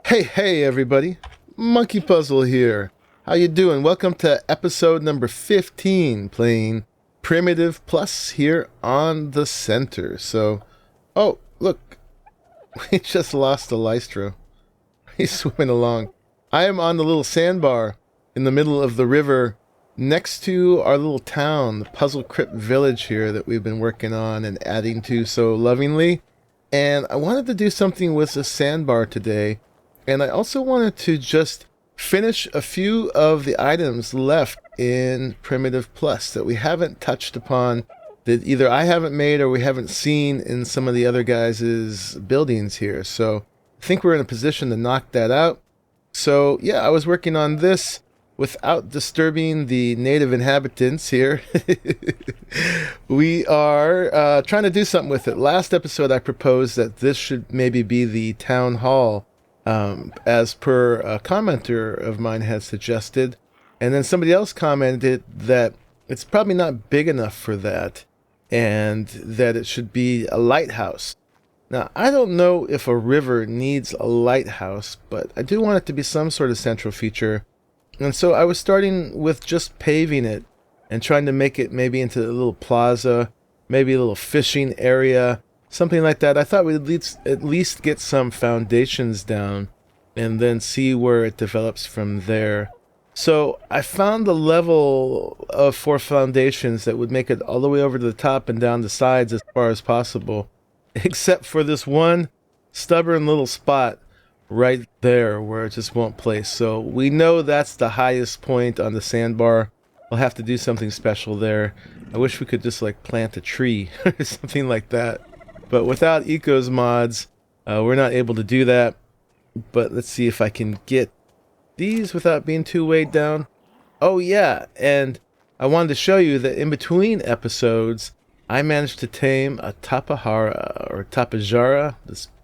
Hey everybody, Monkeypuzzle here. How you doing? Welcome to episode number 15, playing Primitive Plus here on the center. So, oh, look, we just lost a Lystro. He's swimming along. I am on the little sandbar in the middle of the river next to our little town, the Puzzle Crypt Village here that we've been working on and adding to so lovingly. And I wanted to do something with the sandbar today. And I also wanted to just finish a few of the items left in Primitive Plus that we haven't touched upon, that either I haven't made or we haven't seen in some of the other guys' buildings here. So I think we're in a position to knock that out. So yeah, I was working on this without disturbing the native inhabitants here. We are trying to do something with it. Last episode I proposed that this should maybe be the town hall, as per a commenter of mine had suggested. And then somebody else commented that it's probably not big enough for that and that it should be a lighthouse. Now, I don't know if a river needs a lighthouse, but I do want it to be some sort of central feature. And so I was starting with just paving it and trying to make it maybe into a little plaza, maybe a little fishing area, something like that. I thought we'd at least get some foundations down and then see where it develops from there. So I found the level of 4 foundations that would make it all the way over to the top and down the sides as far as possible, except for this one stubborn little spot right there where it just won't place. So we know that's the highest point on the sandbar. We'll have to do something special there. I wish we could just like plant a tree or something like that. But without Eco's mods, we're not able to do that. But let's see if I can get these without being too weighed down. Oh yeah, and I wanted to show you that in between episodes, I managed to tame a tapajara or tapajara,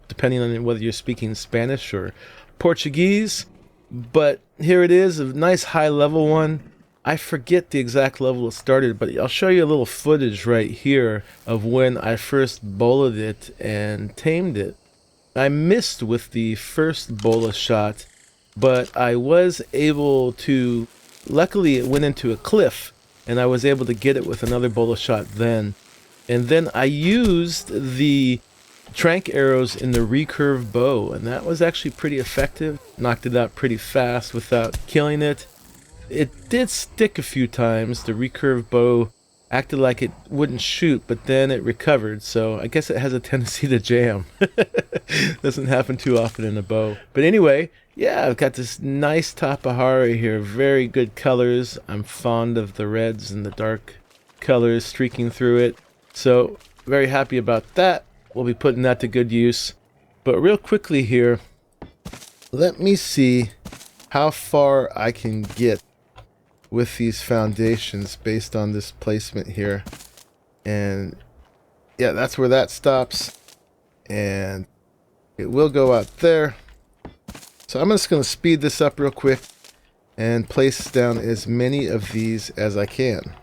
depending on whether you're speaking Spanish or Portuguese. But here it is, a nice high level one. I forget the exact level it started, but I'll show you a little footage right here of when I first bowled it and tamed it. I missed with the first bola shot, but I was able to, luckily it went into a cliff, and I was able to get it with another bola shot then. And then I used the trank arrows in the recurve bow, and that was actually pretty effective. Knocked it out pretty fast without killing it. It did stick a few times. The recurve bow acted like it wouldn't shoot, but then it recovered, so I guess it has a tendency to jam. Doesn't happen too often in a bow. But anyway, yeah, I've got this nice tapahara here. Very good colors. I'm fond of the reds and the dark colors streaking through it. So, very happy about that. We'll be putting that to good use. But real quickly here, let me see how far I can get with these foundations based on this placement here. And yeah, that's where that stops. And it will go out there. So I'm just going to speed this up real quick and place down as many of these as I can.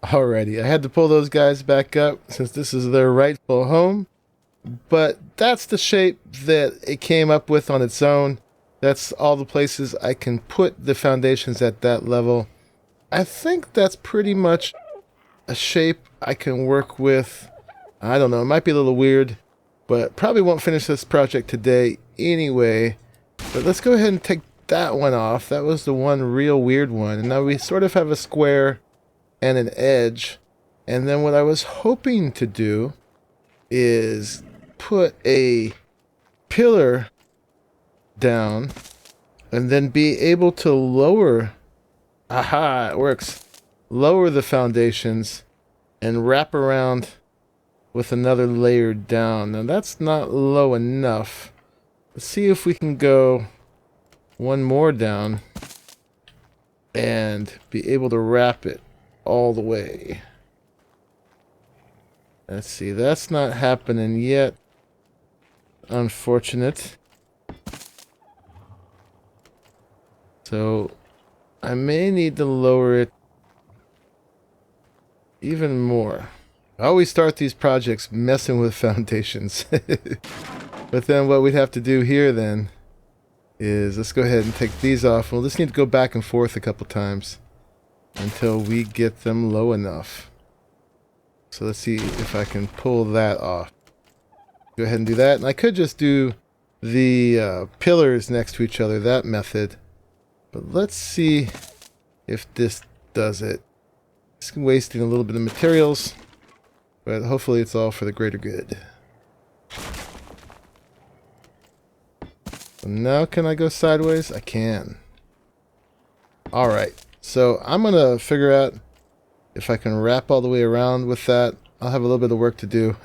Alrighty, I had to pull those guys back up since this is their rightful home. But that's the shape that it came up with on its own. That's all the places I can put the foundations at that level. I think that's pretty much a shape I can work with. I don't know, it might be a little weird, but probably won't finish this project today anyway. But let's go ahead and take that one off. That was the one real weird one. And now we sort of have a square and an edge. And then what I was hoping to do is put a pillar down and then be able to lower, aha, it works, lower the foundations and wrap around with another layer down. Now that's not low enough. Let's see if we can go one more down and be able to wrap it all the way. Let's see, that's not happening yet. Unfortunate. So I may need to lower it even more. I always start these projects messing with foundations. But then what we'd have to do here then is, let's go ahead and take these off. We'll just need to go back and forth a couple times until we get them low enough. So let's see if I can pull that off. Go ahead and do that. And I could just do the pillars next to each other, that method. But let's see if this does it. It's wasting a little bit of materials, but hopefully it's all for the greater good. So now can I go sideways? I can. Alright, so I'm going to figure out if I can wrap all the way around with that. I'll have a little bit of work to do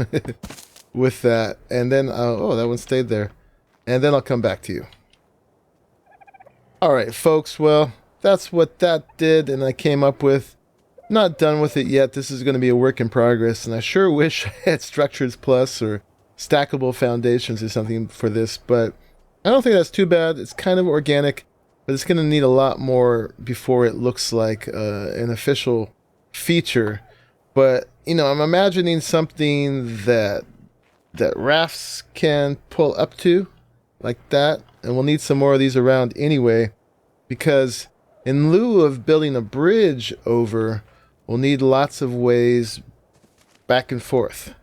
with that. And then, oh, that one stayed there. And then I'll come back to you. Alright, folks, well, that's what that did and I came up with. Not done with it yet. This is going to be a work in progress, and I sure wish I had Structures Plus or stackable foundations or something for this, but I don't think that's too bad. It's kind of organic, but it's going to need a lot more before it looks like an official feature. But, you know, I'm imagining something that rafts can pull up to, like that, and we'll need some more of these around anyway, because in lieu of building a bridge over, we'll need lots of ways back and forth.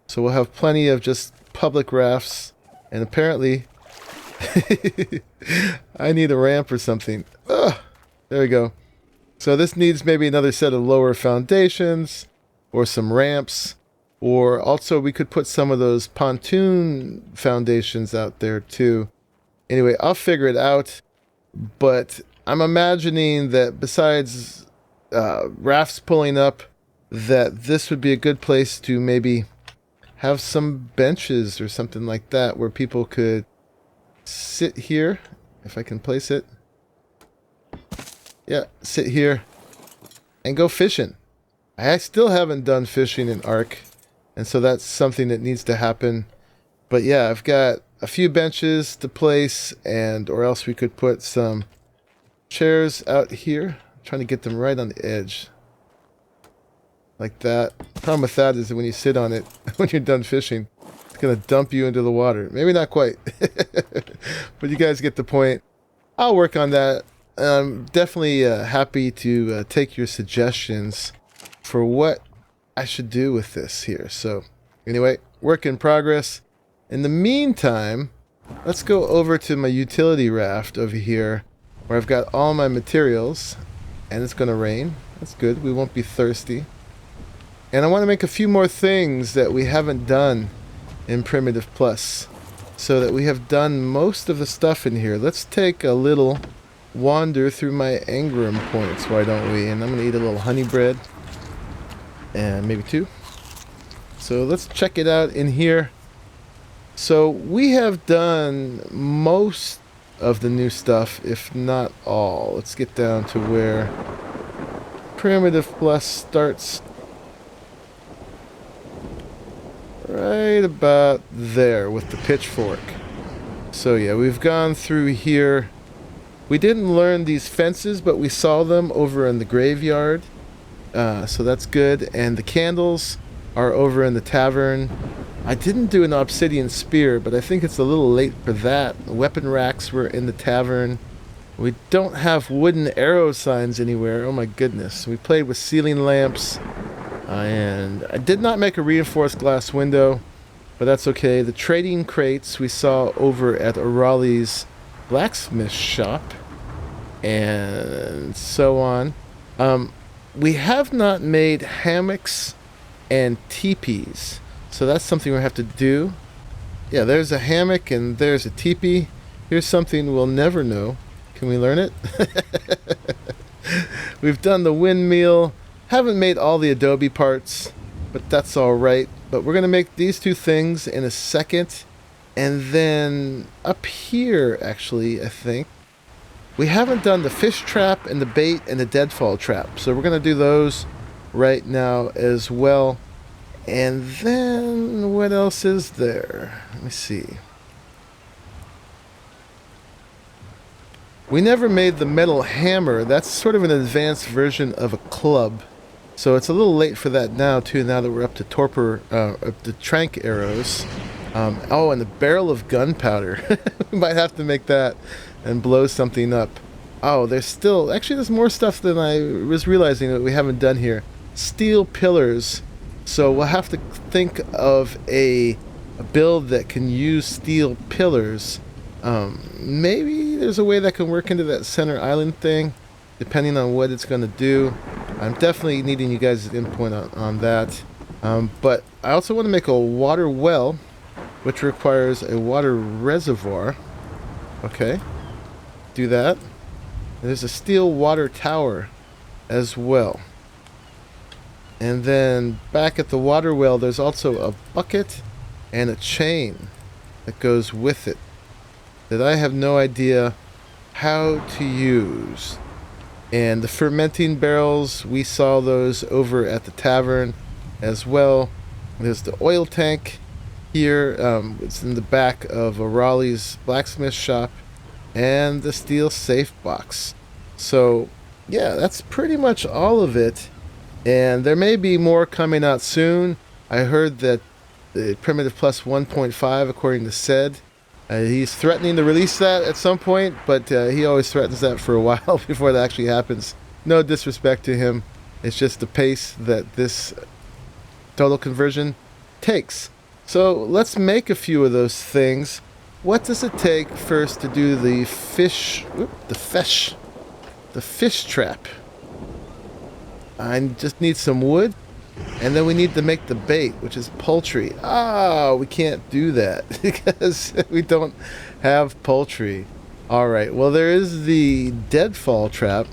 So we'll have plenty of just public rafts, and apparently I need a ramp or something. Ugh, there we go. So this needs maybe another set of lower foundations or some ramps, or also we could put some of those pontoon foundations out there too. Anyway, I'll figure it out, but I'm imagining that besides rafts pulling up, that this would be a good place to maybe have some benches or something like that where people could sit here, if I can place it. Yeah, sit here and go fishing. I still haven't done fishing in ARK, and so that's something that needs to happen. But yeah, I've got a few benches to place, and or else we could put some chairs out here. I'm trying to get them right on the edge. Like that. The problem with that is that when you sit on it, when you're done fishing, it's going to dump you into the water. Maybe not quite. But you guys get the point. I'll work on that. I'm definitely happy to take your suggestions for what I should do with this here. So anyway, work in progress. In the meantime, let's go over to my utility raft over here where I've got all my materials, and it's going to rain. That's good. We won't be thirsty. And I want to make a few more things that we haven't done in Primitive Plus, so that we have done most of the stuff in here. Let's take a little wander through my engram points, why don't we? And I'm going to eat a little honey bread, and maybe two. So let's check it out in here. So we have done most of the new stuff, if not all. Let's get down to where Primitive Plus starts. Right about there with the pitchfork. So yeah, we've gone through here. We didn't learn these fences, but we saw them over in the graveyard. So that's good. And the candles are over in the tavern. I didn't do an obsidian spear, but I think it's a little late for that. The weapon racks were in the tavern. We don't have wooden arrow signs anywhere. Oh my goodness. We played with ceiling lamps. And I did not make a reinforced glass window, but that's okay. The trading crates we saw over at O'Reilly's blacksmith shop, and so on. We have not made hammocks and teepees, so that's something we have to do. Yeah, there's a hammock and there's a teepee. Here's something we'll never know. Can we learn it? We've done the windmill. Haven't made all the adobe parts, but that's all right. But we're going to make these two things in a second. And then up here, actually, I think, we haven't done the fish trap and the bait and the deadfall trap. So we're going to do those right now as well. And then what else is there? Let me see. We never made the metal hammer. That's sort of an advanced version of a club. So it's a little late for that now, too, now that we're up to the trank arrows. Oh, and the barrel of gunpowder. We might have to make that and blow something up. Oh, there's more stuff than I was realizing that we haven't done here. Steel pillars. So we'll have to think of a build that can use steel pillars. Maybe there's a way that can work into that center island thing, depending on what it's going to do. I'm definitely needing you guys' input on that. But I also want to make a water well, which requires a water reservoir. Okay, do that. There's a steel water tower as well. And then back at the water well, there's also a bucket and a chain that goes with it that I have no idea how to use. And the fermenting barrels, we saw those over at the tavern as well. There's the oil tank here. It's in the back of O'Reilly's blacksmith shop. And the steel safe box. So, yeah, that's pretty much all of it. And there may be more coming out soon. I heard that the Primitive Plus 1.5, according to Said, he's threatening to release that at some point, but he always threatens that for a while before that actually happens. No disrespect to him. It's just the pace that this total conversion takes. So let's make a few of those things. What does it take first to do the fish trap? I just need some wood, and then we need to make the bait, which is poultry. We can't do that because we don't have poultry. Alright, well, there is the deadfall trap.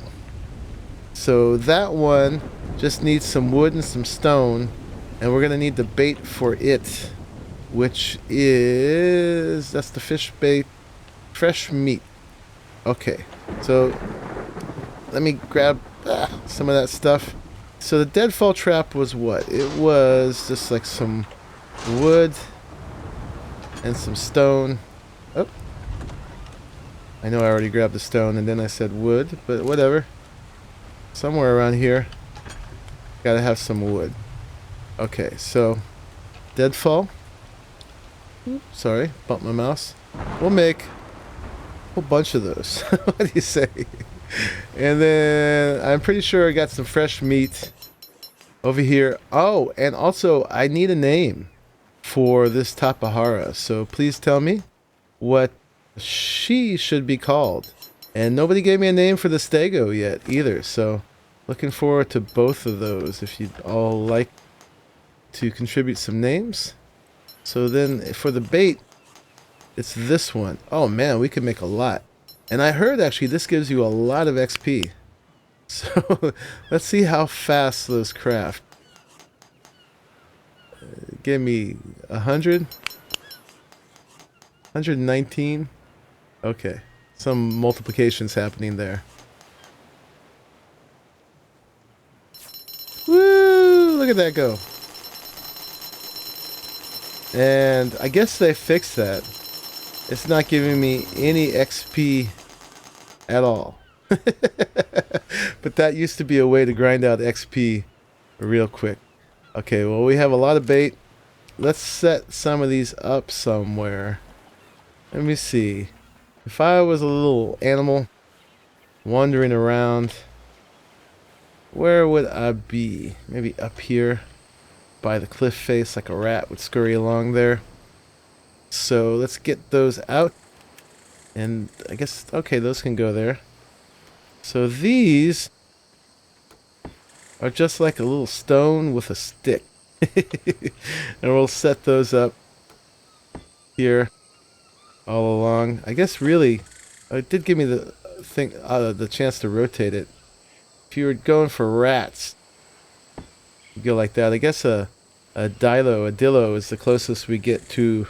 So that one just needs some wood and some stone, and we're going to need the bait for it, which is, that's the fish bait, fresh meat. Okay, so let me grab some of that stuff. So the deadfall trap was what? It was just like some wood and some stone. Oh, I know I already grabbed the stone and then I said wood, but whatever. Somewhere around here, gotta have some wood. Okay, so deadfall. Sorry, bumped my mouse. We'll make a whole bunch of those. What do you say? And then I'm pretty sure I got some fresh meat over here. Oh, and also I need a name for this Tapahara. So please tell me what she should be called. And nobody gave me a name for the Stego yet either. So looking forward to both of those if you'd all like to contribute some names. So then for the bait, it's this one. Oh man, we could make a lot. And I heard actually this gives you a lot of XP. So let's see how fast those craft. Give me 100. 119. Okay. Some multiplications happening there. Woo! Look at that go. And I guess they fixed that. It's not giving me any XP at all. But that used to be a way to grind out XP real quick. Okay, well, we have a lot of bait. Let's set some of these up somewhere. Let me see. If I was a little animal wandering around, where would I be? Maybe up here by the cliff face, like a rat would scurry along there. So let's get those out. And I guess, okay, those can go there. So these are just like a little stone with a stick. And we'll set those up here all along. I guess really, it did give me the chance to rotate it. If you were going for rats, you go like that. I guess a dillo is the closest we get to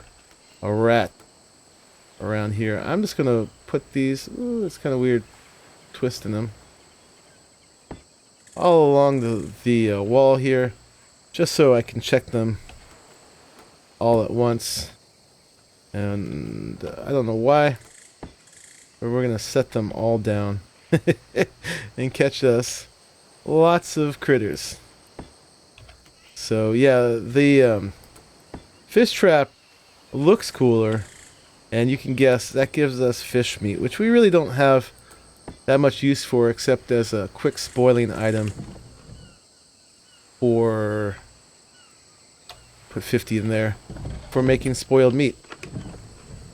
a rat around here. I'm just gonna put these. Ooh, it's kind of weird, twisting them all along the wall here, just so I can check them all at once. And I don't know why, but we're gonna set them all down and catch us lots of critters. So yeah, the fish trap looks cooler, and you can guess that gives us fish meat, which we really don't have that much use for except as a quick spoiling item. Or put 50 in there for making spoiled meat.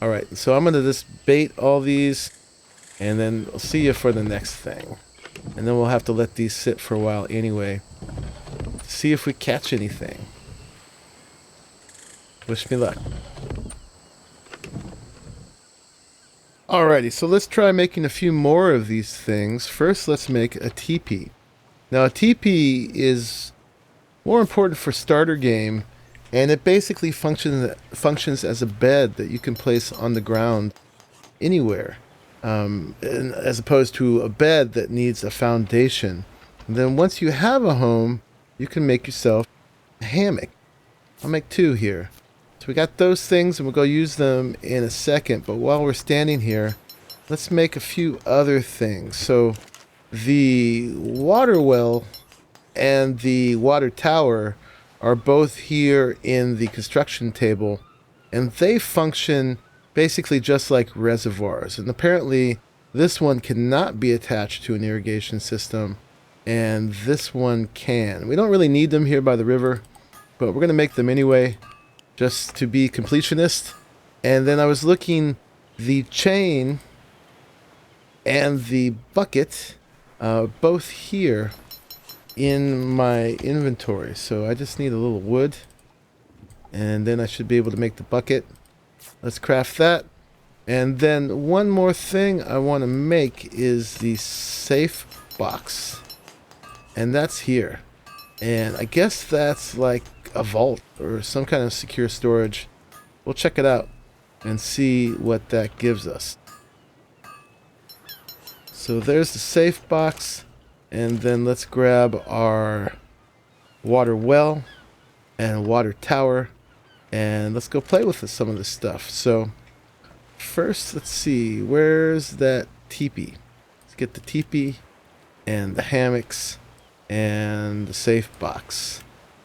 Alright, so I'm going to just bait all these, and then I'll see you for the next thing. And then we'll have to let these sit for a while anyway, to see if we catch anything. Wish me luck. Alrighty, so let's try making a few more of these things. First, let's make a teepee. Now, a teepee is more important for starter game, and it basically functions as a bed that you can place on the ground anywhere, as opposed to a bed that needs a foundation. And then once you have a home, you can make yourself a hammock. I'll make two here. So we got those things, and we'll go use them in a second. But while we're standing here, let's make a few other things. So the water well and the water tower are both here in the construction table, and they function basically just like reservoirs. And apparently this one cannot be attached to an irrigation system, and this one can. We don't really need them here by the river, but we're going to make them anyway, just to be completionist. And then I was looking, the chain and the bucket, both here in my inventory. So I just need a little wood, and then I should be able to make the bucket. Let's craft that. And then one more thing I want to make is the safe box, and that's here. And I guess that's like a vault or some kind of secure storage. We'll check it out and see what that gives us. So there's the safe box. And then let's grab our water well and water tower, and let's go play with some of this stuff. So first, let's see, where's that teepee? Let's get the teepee and the hammocks and the safe box,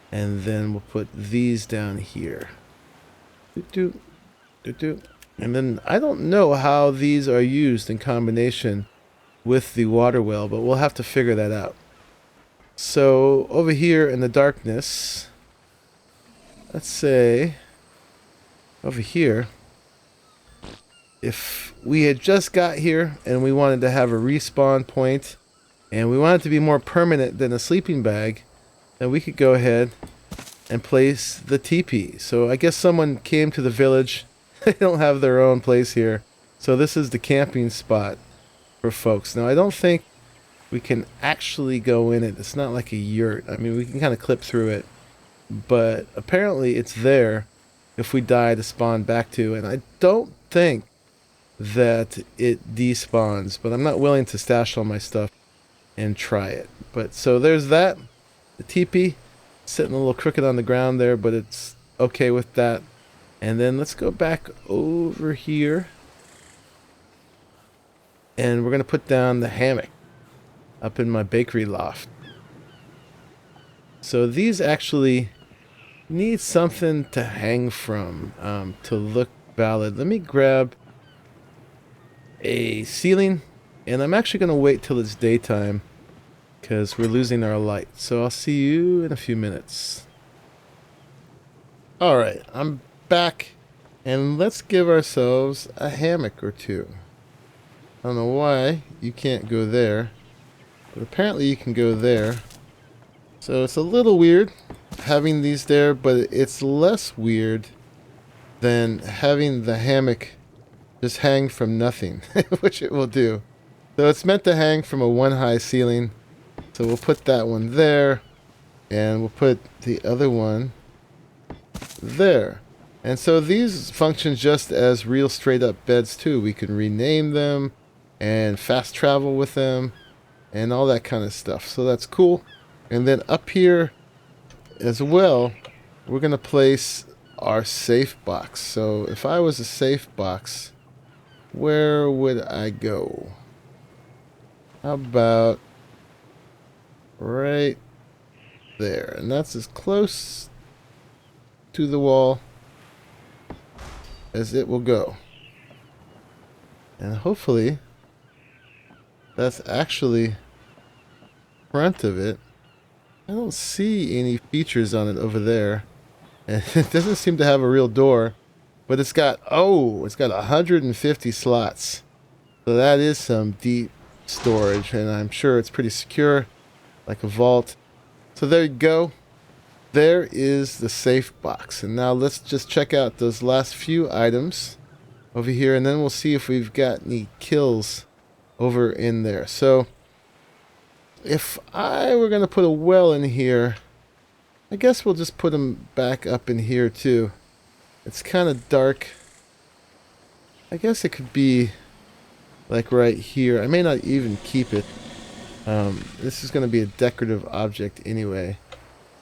and then we'll put these down here. And then I don't know how these are used in combination with the water well, but we'll have to figure that out. So over here in the darkness, let's say over here, if we had just got here and we wanted to have a respawn point and we wanted to be more permanent than a sleeping bag, then we could go ahead and place the teepee. So I guess someone came to the village. They don't have their own place here, so this is the camping spot for folks. Now, I don't think we can actually go in it. It's not like a yurt. I mean, we can kind of clip through it, but apparently it's there if we die to spawn back to. And I don't think that it despawns, but I'm not willing to stash all my stuff and try it. But so there's that. The teepee sitting a little crooked on the ground there, but it's okay with that. And then let's go back over here, and we're going to put down the hammock up in my bakery loft. So these actually need something to hang from to look valid. Let me grab a ceiling, and I'm actually going to wait till it's daytime because we're losing our light. So I'll see you in a few minutes. Alright, I'm back, and let's give ourselves a hammock or two. I don't know why you can't go there, but apparently you can go there. So it's a little weird having these there, but it's less weird than having the hammock just hang from nothing, which it will do. So it's meant to hang from a one-high ceiling. So we'll put that one there, and we'll put the other one there. And so these function just as real straight-up beds too. We can rename them and fast travel with them and all that kind of stuff. So that's cool. And then up here as well, we're going to place our safe box. So if I was a safe box, where would I go? How about right there? And that's as close to the wall as it will go. And hopefully that's actually front of it. I don't see any features on it over there. And it doesn't seem to have a real door. But it's got, it's got 150 slots. So that is some deep storage. And I'm sure it's pretty secure, like a vault. So there you go. There is the safe box. And now let's just check out those last few items over here. And then we'll see if we've got any kills over in there. So if I were going to put a well in here, I guess we'll just put them back up in here too. It's kind of dark. I guess it could be like right here. I may not even keep it. This is going to be a decorative object anyway.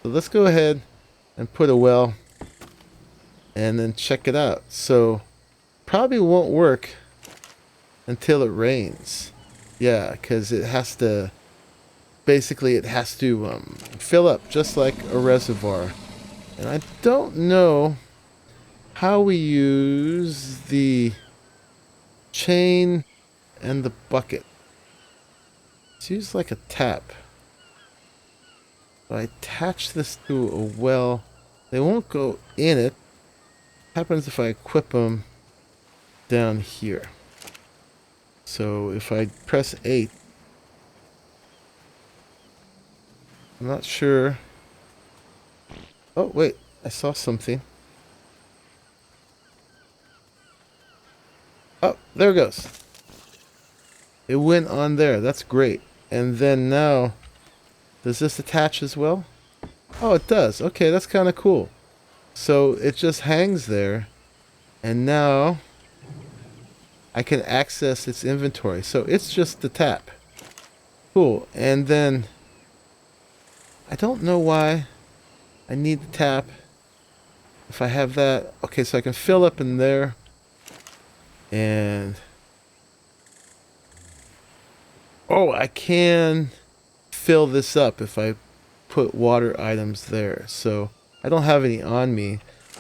So let's go ahead and put a well and then check it out. So probably won't work until it rains. Yeah, because it has to, basically it has to fill up just like a reservoir. And I don't know how we use the chain and the bucket. It's used like a tap. So I attach this to a well. They won't go in it. What happens if I equip them down here? So if I press 8, I'm not sure. Oh wait, I saw something. Oh, there it goes. It went on there. That's great. And then now, does this attach as well? Oh, it does. Okay, that's kind of cool. So it just hangs there. And now I can access its inventory. So it's just the tap. Cool. And then I don't know why I need the tap. If I have that. Okay, so I can fill up in there. And I can fill this up if I put water items there. So I don't have any on me.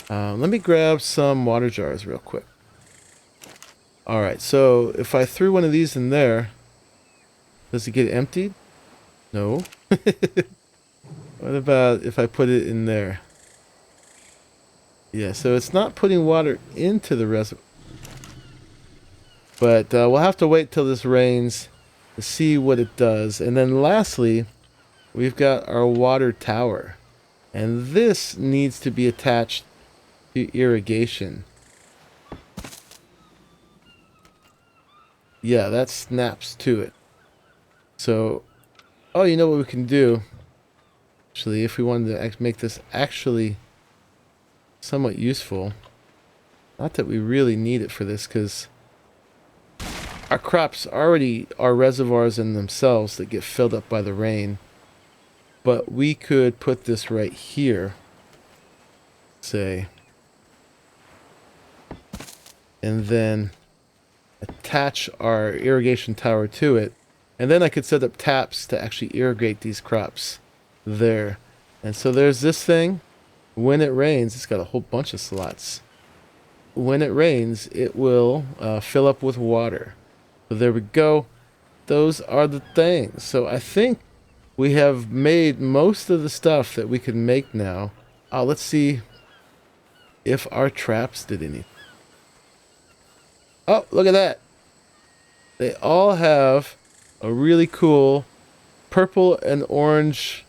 Let me grab some water jars real quick. Alright, so if I threw one of these in there, does it get emptied? No. What about if I put it in there? Yeah, so it's not putting water into the reservoir. But we'll have to wait till this rains to see what it does. And then lastly, we've got our water tower. And this needs to be attached to irrigation. Yeah, that snaps to it. So, you know what we can do? Actually, if we wanted to make this actually somewhat useful. Not that we really need it for this, because our crops already are reservoirs in themselves that get filled up by the rain. But we could put this right here, say, and then attach our irrigation tower to it. And then I could set up taps to actually irrigate these crops there. And so there's this thing. When it rains, it's got a whole bunch of slots. When it rains, it will fill up with water. So there we go. Those are the things. So I think we have made most of the stuff that we can make now. Let's see if our traps did anything. Oh, look at that. They all have a really cool purple and orange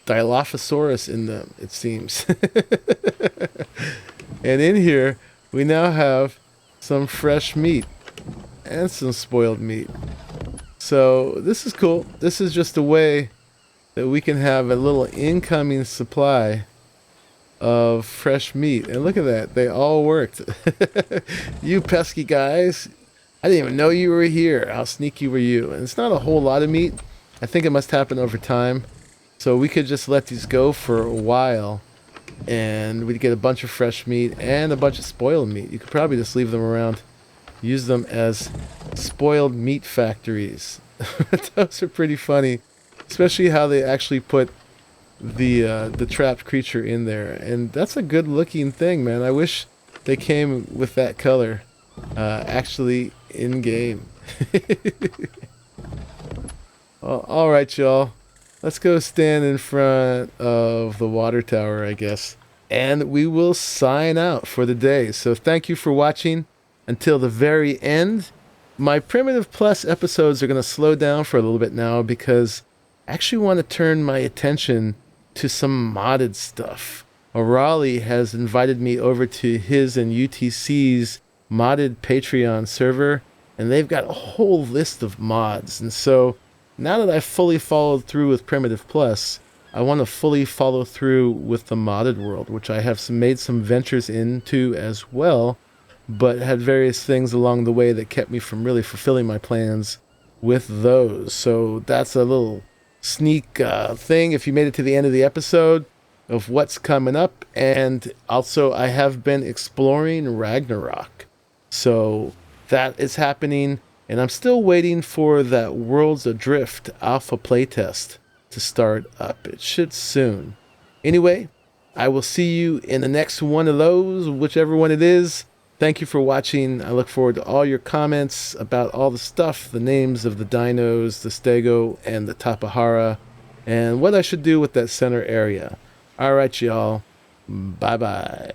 Dilophosaurus in them, it seems. And in here, we now have some fresh meat and some spoiled meat. So this is cool. This is just a way that we can have a little incoming supply of fresh meat. And look at that. They all worked. You pesky guys. I didn't even know you were here. How sneaky were you? And it's not a whole lot of meat. I think it must happen over time. So we could just let these go for a while, and we'd get a bunch of fresh meat and a bunch of spoiled meat. You could probably just leave them around. Use them as spoiled meat factories. Those are pretty funny. Especially how they actually put the trapped creature in there. And that's a good looking thing, man. I wish they came with that color actually in game. Well, alright, y'all. Let's go stand in front of the water tower, I guess. And we will sign out for the day. So thank you for watching until the very end. My Primitive Plus episodes are going to slow down for a little bit now because I actually want to turn my attention to some modded stuff. Raleigh has invited me over to his and UTC's modded Patreon server, and they've got a whole list of mods. And so now that I've fully followed through with Primitive Plus, I want to fully follow through with the modded world, which I have made some ventures into as well, but had various things along the way that kept me from really fulfilling my plans with those. So that's a little sneak thing if you made it to the end of the episode of what's coming up. And also I have been exploring Ragnarok. So that is happening. And I'm still waiting for that Worlds Adrift alpha playtest to start up. It should soon. Anyway, I will see you in the next one of those, whichever one it is. Thank you for watching. I look forward to all your comments about all the stuff, the names of the dinos, the stego, and the tapahara, and what I should do with that center area. All right, y'all. Bye-bye.